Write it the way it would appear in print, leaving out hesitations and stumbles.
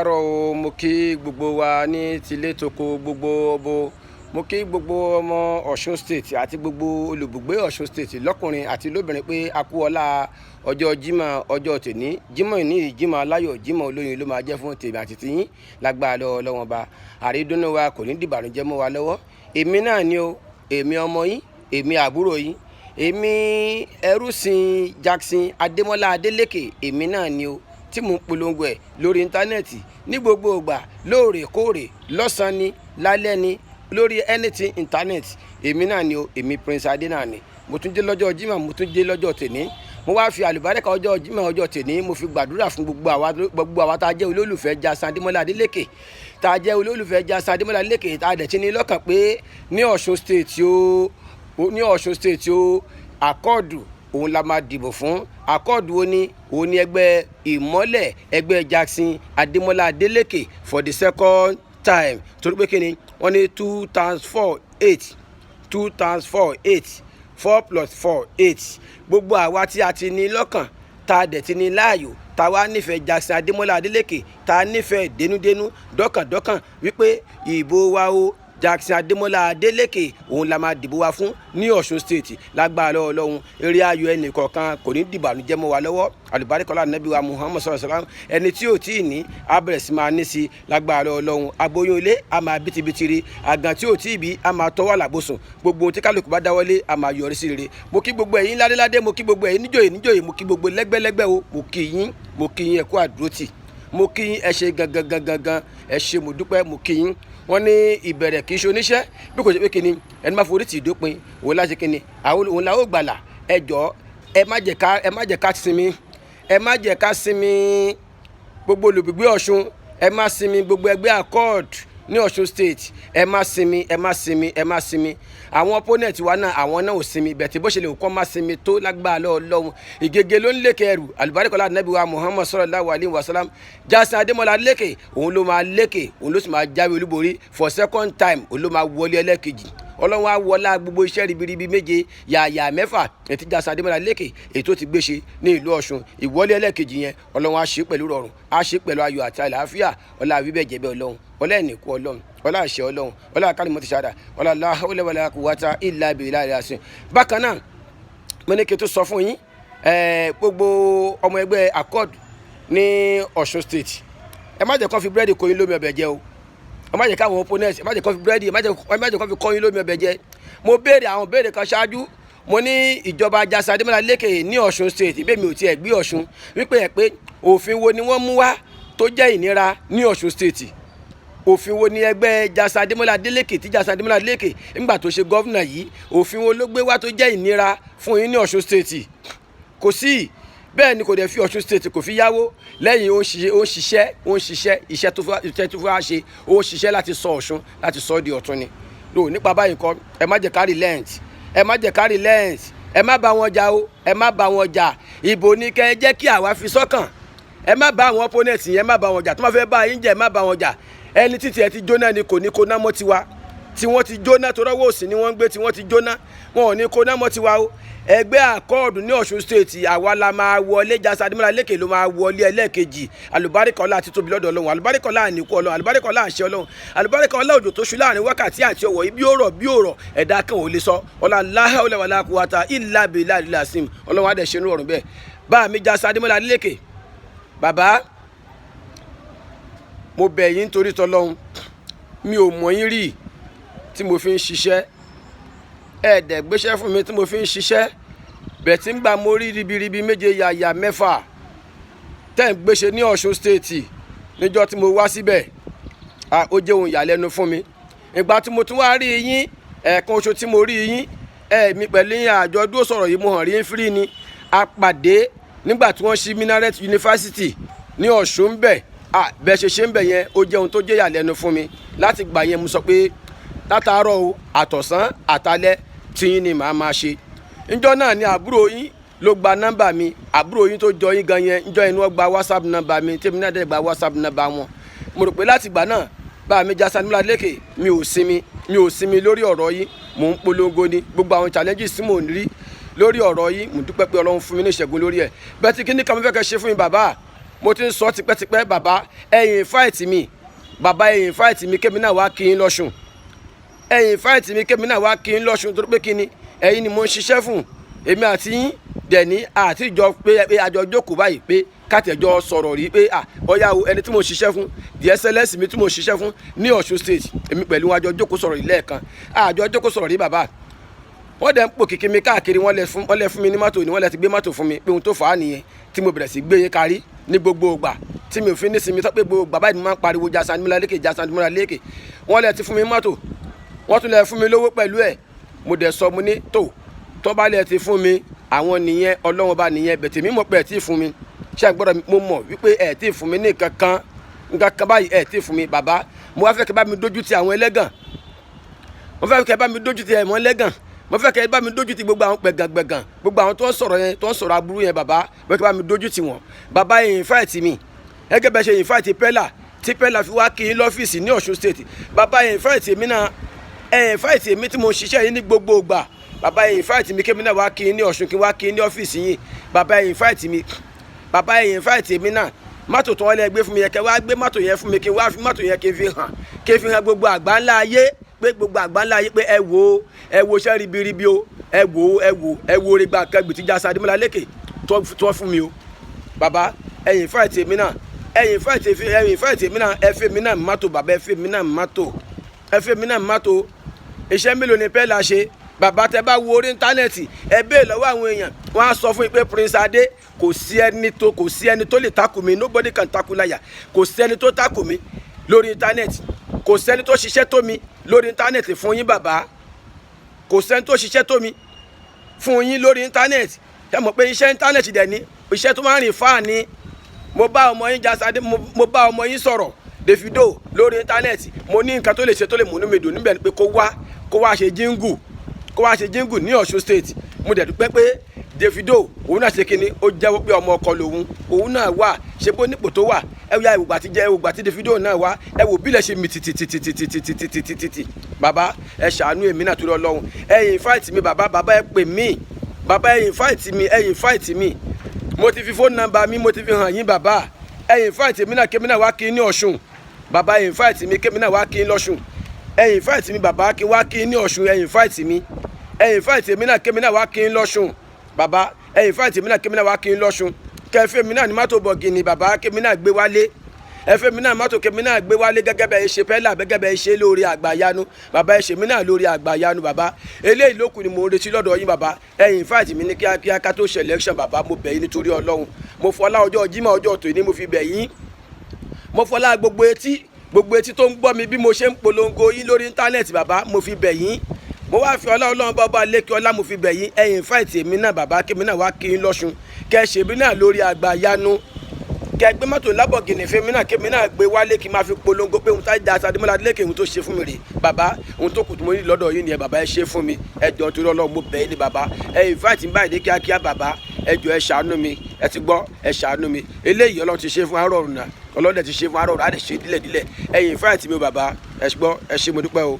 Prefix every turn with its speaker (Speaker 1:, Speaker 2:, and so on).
Speaker 1: káàárọ̀ o, mo kí gbogbo wa ní tilé toko gbogbo bo mo kí gbogbo ọmọ Ọ̀ṣun state àti gbogbo olùgbé Ọ̀ṣun state lọ́kùnrin àti lóbìnrin pé a kú ọlá ọjọ́ Jímọ̀ ọjọ́ tèní Jímọ̀ ní Jímọ̀ aláyọ̀ Jímọ̀ olóyin ló máa jẹ́ fún tèmi àti tiyín lágbára lọ́wọ́n ba àrídùnnú wa kò ní dìbànújẹ́ mọ́ wa lọ́wọ́ èmi náà ni o èmi ọmọ yín èmi àbúrò yín èmi ẹrúsìn Jackson Adémọ́lá Adélékè èmi náà ni o tí mo ń polongo ẹ̀ lórí íńtánẹ́ẹ̀tì ní gbogbo ìgbà lóòrèkóòrè lọ́sàn-án ni lálẹ́ ni lórí anything internet èmi náà ni o èmi Prince Adé náà ni mo tún dé lọ́jọ́ Jímọ̀ mo tún dé lọ́jọ́ tèní mo wá fi àlùbáríkà ọjọ́ Jímọ̀ ọjọ́ tèní mo fi gbàdúrà fún gbogbo àwa tá a jẹ́ olólùfẹ́ Jackson Adémọ́lá Adélékè tá a jẹ́ olólùfẹ́ Jackson Adémọ́lá Adélékè tá a dẹ̀ ti ní lọ́kàn pé ní Ọ̀ṣun state o àkọọ̀dù òun la máa dìbò fún àkọọ̀dù òun ni ẹgbẹ́ ìmọ́lẹ̀ ẹgbẹ́ Jackson Adémọ́lá Adélékè for the second time torí pé kíni wọ́n ní 2 times 4 8 2 times 4 8 4 plus 4 8 gbogbo àwa tí a ti ní lọ́kàn tá a dẹ̀ ti ní láàyò tá a wá nífẹ̀ẹ́ Jackson Adémọ́lá Adélékè tá a nífẹ̀ẹ́ dénúdénú dọ́kàndọ́kàn wípé ìbò wa o Jackson Adémọ́lá Adélékè òun la máa dìbò wa fún ní Ọ̀ṣun state lágbára Ọlọ́run eré ayọ̀ ẹnì kọ̀ọ̀kan kò ní dìbànújẹ́ mọ́ wa lọ́wọ́ àlùbáríkọ́lá nàbí wa Muhammad sallallahu alaihi wasallam ẹni tí ò tí ì ní á bẹ̀rẹ̀ sí máa ní sí lágbára Ọlọ́run aboyún ilé a máa bìtìbìtìrì àgàn tí ò tí ì bí a máa tọ́wọ́ làbòsùn gbogbo ohun tí kálukú bá dáwọ́lé a máa yọrí sí rere mo kí gbogbo ẹ̀yin ládéládé mo kí gbogbo ẹ̀yin níjòyè mo kí gbogbo lẹ́gbẹ́lẹ́gbẹ́ o mo kí yín ẹ kú àdúrótì mo kí yín ẹ ṣe gangan ẹ ṣe mo dúpẹ́ mo kí yín wọ́n ní ìbẹ̀rẹ̀ kì í ṣe oníṣẹ́ bí kò ṣe pé kíni ẹni máa forí tì í dópin òun láti kíni òun làwọn gbàlà ẹ jọ̀ọ́ ẹ má jẹ́ ká sinmi gbogbo olùgbé Ọ̀ṣun ẹ má sinmi gbogbo ẹgbẹ́ accord ní Ọ̀ṣun state ẹ má sinmi àwọn opponent wa náà àwọn náà ò sinmi bẹ̀tẹ̀ bó ṣe lè kọ́ má sinmi tó lágbára Ọlọ́run ìgègé ló ń lékè ẹrù àlùbáríkọ́lá nàbí wa Muhammad sallallahu alaihi wasallam Jackson Adémọ́lá Adélékè òun ló máa lékè òun ló sì máa jáwé olúborí for second time òun ló máa wọlé ẹlẹ́kejì Ọlọ́run á wọlá gbogbo iṣẹ́ ribiribi méje yàyà mẹ́fà ètí Jackson Adémọ́lá Adélékè ètò ti gbéṣe ní ìlú Ọ̀ṣun ìwọlé ẹlẹ́kejì yẹn Ọlọ́run á ṣe pẹ̀lú rọrùn á ṣe pẹ̀lú ayọ̀ àti àlàáfíà ọlá wíbẹ̀ jẹ́bẹ̀ Ọlọ́run ọlá ẹnìkú Ọlọ́run ọlá àṣẹ Ọlọ́run ọlá kalimatu shahada ọlá la hawla wala quwwata illa billahi al-azim. Bákan náà mo ní kí n tó sọ fún yín gbogbo ọmọ ẹgbẹ́ accord ní Ọ̀ṣun state ẹ má jẹ́ kó fi búrẹ́dì kó yín lómi ọbẹ̀ jẹ o ẹ má jẹ́ káwọn opponents ẹ má jẹ́ kó fi búrẹ́dì ẹ má jẹ́ kó fi kó yín lómi ọbẹ̀ jẹ mo béèrè àwọn béèrè kan ṣáájú mo ní ìjọba Jackson Adémọ́lá Adélékè ní Ọ̀ṣun state ibẹ̀ mi ò tiẹ̀ gbé Ọ̀ṣun wípé ẹ̀ pé òfin wo ni wọ́n mú wá tó jẹ́ ìnira ní Ọ̀ṣun state òfin wo ni ẹgbẹ́ Jackson Adémọ́lá Adélékè tí Jackson Adémọ́lá Adélékè nígbà tó ṣe gọ́vnà yìí òfin wo ló gbé wá tó jẹ́ ìnira fún yín ní Ọ̀ṣun state kò sí bẹ́ẹ̀ ni kò dẹ̀ fi Ọ̀ṣun state kò fi yáwó lẹ́yìn ó ń ṣiṣẹ́ iṣẹ́ tó fẹ́ wá ṣe ó ń ṣiṣẹ́ láti sọ Ọ̀ṣun láti sọ di ọ̀tun ni lò nípa báyìí kọ́ ẹ má jẹ́ ká relent ẹ má bá wọn jà o ẹ má bá wọn jà ìbò ni kẹ́ ẹ jẹ́ kí àwa fi sọ́kàn ẹ má bá àwọn opponent yẹn má bá wọn jà tó má fẹ́ bá yín jẹ́ ẹ má bá wọn jà ẹni títí ẹ ti jóná ni kò ní kó ná mọ́ tiwa tí wọ́n ti jóná tó rọ́wọ́ òsì ni wọ́n ń gbé tí wọ́n ti jóná wọn ò ní kó ná mọ́ tiwa o ẹgbẹ́ àkọọ̀dù ní Ọ̀ṣun state àwa la máa wọlé Jackson Adémọ́lá Adélékè ló máa wọlé ẹlẹ́ẹ̀kejì àlùbáríkọ́lá àti tóbi lọ́dọ̀ Ọlọ́run àlùbáríkọ́lá àníkú Ọlọ́run àlùbáríkọ́lá àṣẹ Ọlọ́run àlùbáríkọ́lá òjò tó ṣú láàrin wákàtí àti ọ̀wọ̀ bí ó rọ̀ ẹ̀dá kan ò lè sọ ọlá láhà wala quwwata illa billahi al-azim Ọlọ́run á dẹ̀ ṣe inú ọ̀run bẹ́ẹ̀ bá mi Jackson Adémọ́lá Adélékè bàbá mo bẹ̀ yín torí tọlọ́run mi ò mọ̀ yín rí tí mo fi ń ṣiṣẹ́ ẹ̀ẹ́dẹ̀ gbéṣẹ́ fún mi tí mo fi ń ṣiṣẹ́ bẹ̀ tí ń gbà mo rí ribiribi méje yàyà mẹ́fà tẹ́ ń gbéṣe ní Ọ̀ṣun state níjọ́ tí mo wá síbẹ̀ ó jẹ́ ohun ìyàlẹ́nu fún mi ìgbà tí mo tún wá rí yín ẹ̀ẹ̀kan oṣù tí mo rí yín mi pẹ̀lú yín àjọ dúró sọ̀rọ̀ yìí mo hàn rí yín fírí ni a pàdé nígbà tí wọ́n ṣí Minaret University ní Ọ̀ṣun bẹ̀ bẹ́ẹ̀ ṣe ń bẹ̀ yẹn ó jẹ́ ohun tó jẹ́ ìyàlẹ́nu fún mi láti gbà yẹn mo sọ pé látàárọ̀ o àtọ̀sán àtalẹ́ tí yín ni màá máa ṣe níjọ́ náà ni àbúrò yín ló gba nọ́mbà mi àbúrò yín tó jọ yín gan yẹn níjọ́ yẹn ni wọ́n gba WhatsApp nọ́mbà mi tèmi náà dẹ̀ gba WhatsApp nọ́mbà wọn mo rò pé láti ìgbà náà bá mi Jackson Adémọ́lá Adélékè mi ò sinmi lórí ọ̀rọ̀ yín mò ń polongo ni gbogbo àwọn challenges tí mò ń rí lórí ọ̀rọ̀ yín mo dúpẹ́ pé Ọlọ́run fún mi ní ìṣẹ́gun lórí ẹ̀ bẹ́ẹ̀ tí kíní kan mo fẹ́ kẹ́ ṣe fún mi bàbá mo ti ń sọ tipẹ́tipẹ́ bàbá ẹ̀yin fáìtì mi bàbá ẹ̀yin fáìtì mi kémi náà wá kí n lọ́sùn ẹ̀yin fáìtì mi kémi náà wá kí n lọ́sùn torí pé kí ni ẹ̀yin ni mo ń ṣiṣẹ́ fún èmi àti yín dẹ̀ní àtijọ́ pé àjọ jókòó báyìí pé kátẹ̀jọ́ sọ̀rọ̀ rí pé ọ̀yá o ẹni tí mo ṣiṣẹ́ fún DSLS mi tí mo ṣiṣẹ́ fún ní Ọ̀ṣun state èmi pẹ̀lú wọn àjọ jókòó sọ̀rọ̀ rí lẹ́ẹ̀kan àjọ jókòó sọ̀rọ̀ rí bàbá wọ́n dẹ̀ ń pò kìkì mi káàkiri wọ́n lẹ fún mi ní mọ́tò ni wọ́n lẹ ti gbé mọ́tò fún mi pé ohun tó fà á nìyẹn tí mo bẹ̀rẹ̀ sí gbé yín kárí ní gbogbo ìgbà tí mi ò fi ní sinmi tó pé gbogbo bàbá yìí máa ń pariwo Jásandímọ́lá lékè wọ́n lẹ ti fún mi mọ́tò wọ́n tún lẹ fún mi lówó pẹ̀lú ẹ̀ mo dẹ̀ sọ mo ní tó bá lẹ ti fún mi àwọn nìyẹn Ọlọ́run bá nìyẹn bẹ̀tẹ̀ mi mọ̀ pé ẹ̀ tí ì fún mi ṣé àgbọ̀dọ̀ mo mọ̀ wípé ẹ̀ tí ì fún mi ní nǹkan kan báyìí ẹ̀ tí ì fún mi bàbá mo wá fẹ́ kẹ́ bá mi dójú ti àwọn ẹlẹ́gàn mo fẹ́ kẹ́ bá mi dójú ti ẹ̀mọ́ ẹlẹ́gàn mo fẹ́ kẹ́ bá mi dójú ti gbogbo àwọn gbẹ̀gàn gbogbo àwọn tó ń sọ̀rọ̀ yẹn tó ń sọ̀rọ̀ aburú yẹn bàbá mo fẹ́ kẹ́ bá mi dójú ti wọn bàbá ẹ̀yin fáìtì mi gẹ́gẹ́ bẹ́ẹ̀ ṣe ẹ̀yin fáìtì pẹ́là tí pẹ́là fi wá kí n lọ́fíìsì ní Ọ̀ṣun state bàbá ẹ̀yin fáìtì mi náà ẹ̀yin fáìtì mi tí mo ṣiṣẹ́ yìí ní gbogbo ìgbà bàbá ẹ̀yin fáìtì mi kémi náà wá kí n ní Ọ̀ṣun kí n wá kí n ní ọ́fíìsì yìí bàbá ẹ̀yin fáìtì mi bàbá ẹ̀yin fáìtì mi náà mọ́tò tó wọ́n lẹ gbé fún mi yẹn kẹ́ wá gbé mọ́tò yẹn fún mi kí n wá fi mọ́tò yẹn kí n fi hàn gbogbo àgbáńlá ayé pé gbogbo àgbáńlá ayé pé ẹ wo iṣẹ́ ribiribi o ẹ wo orí gba kẹgbì tí Jásandímọ́lá lékè tó fún mi o bàbá ẹ̀yin fáìtì mi náà ẹ̀yin fáìtì mi náà ẹ fẹ́ mi náà mọ́tò bàbá ẹ fẹ́ mi náà mọ́tò iṣẹ́ mélòó ni pẹ́ẹ́lá ṣe bàbá tẹ bá wo orí íńtánẹ́ẹ̀tì ẹ bẹ́ẹ̀ lọ́wọ́ àwọn èèyàn wọ́n á sọ fún yín pé Prince Adé kò sí ẹni tó lè takò mí nobody can takò láyà kò sí ẹni tó takò mí lórí íńtánẹ́ẹ̀tì kò sẹ́ni tó ṣiṣẹ́ tó mi lórí íńtánẹ́ẹ̀tì fún yín bàbá kò sẹ́ni tó ṣiṣẹ́ tó mi fún yín lórí íńtánẹ́ẹ̀tì ẹ mọ̀ pé iṣẹ́ íńtánẹ́ẹ̀tì dẹ̀ ní iṣẹ́ tó máa ń rìn fáà ní mo bá ọmọ yín Jásandé mo bá ọmọ yín sọ̀rọ̀ Davido lórí íńtánẹ́ẹ̀tì mo ní nǹkan tó lè ṣe tó lè múnú mi dùn níbẹ̀ ni pé kó wá ṣe jíngù ní Ọ̀ṣun state mo dẹ̀ dúpẹ́ pé Davido òun náà ṣe kínní ó jẹ́wọ́ pé ọmọ ọkọ lòun òun náà wà ṣe bó nípò tó wà ẹ wíyá ìwògbà tí Davido náà wá ẹ wò bílẹ̀ ṣe mi títí bàbá ẹ ṣàánú èmi náà tó lọ lọ́hùn ẹ̀yin fáìtì mi bàbá ẹ pè mí bàbá ẹ̀yin fáìtì mi mo ti fi fóònù nọ́mbà mi mo ti fi hàn yín bàbá ẹ̀yin fáìtì mi náà kémi náà wá kí ní Ọ̀ṣun bàbá ẹ̀yin fáìtì mi kémi náà wá kí lọ́ṣun ẹ̀yin fáìtì mi bàbá kí wá kí ní Ọ̀ṣun ẹ̀yin fáìtì mi náà kémi náà wá kí lọ́ṣun bàbá ẹ̀yin fáìtì mi náà kémi náà wá kí lọ́ṣun kẹfẹ́ mi náà ní mọ́tò bọ̀gìnì bàbá kémi náà gbé wálé ẹfẹ́ mi náà mọ́tò kémi náà gbé wálé gẹ́gẹ́ bẹ́ẹ̀ ṣe pẹ́lá gẹ́gẹ́ bẹ́ẹ̀ ṣe lórí àgbàyanu bàbá ẹ ṣe mi náà lórí àgbàyanu bàbá eléyìí lókun ni mo ń retí lọ́dọ̀ yín bàbá ẹ̀yin fáìtì mi ní kíákíá ká tó ṣe election bàbá mo bẹ̀ yín nítorí Ọlọ́run mo fọlá ọjọ́ Jímọ̀ ọjọ́ tòní mo fi bẹ̀ yín mo fọlá gbogbo etí tó ń gbọ́ mi bí mo ṣe ń polongo yín lórí íńtánẹ́ẹ̀tì bàbá mo fi bẹ̀ yín mo wá fi Ọlọ́run bàbá lékè ọlá mo fi bẹ̀ yín ẹ̀yin fáìtì mi náà bàbá kémi náà wá kí n lọ́ṣun kẹ́ ṣe mi náà lórí àgbàyanu kẹ́ gbé mọ́tò lábọ̀gìnì fún mi náà kémi náà gbé wálé kí n máa fi polongo pé ohun tá Jásandímọ́lá lékè ohun tó ṣe fún mi rè bàbá ohun tó kù tó mo ní lọ́dọ̀ yín nìyẹn bàbá ẹ ṣe fún mi ẹ jọ̀ọ́ torí Ọlọ́run mo bẹ̀ yín ní bàbá ẹ̀yin fáìtì báyìí ní kíákíá bàbá ẹ jọ̀ọ́ ẹ ṣàánú mi ẹ ti gbọ́ ẹ ṣàánú mi eléyìí Ọlọ́run ti ṣe fún arọ̀rùn náà Ọlọ́run ti ṣe fún arọ̀rùn á lè ṣe dílẹ̀dílẹ̀ ẹ̀yin fáìtì mi bàbá ẹ gbọ́ ẹ ṣé mo dúpẹ́ o.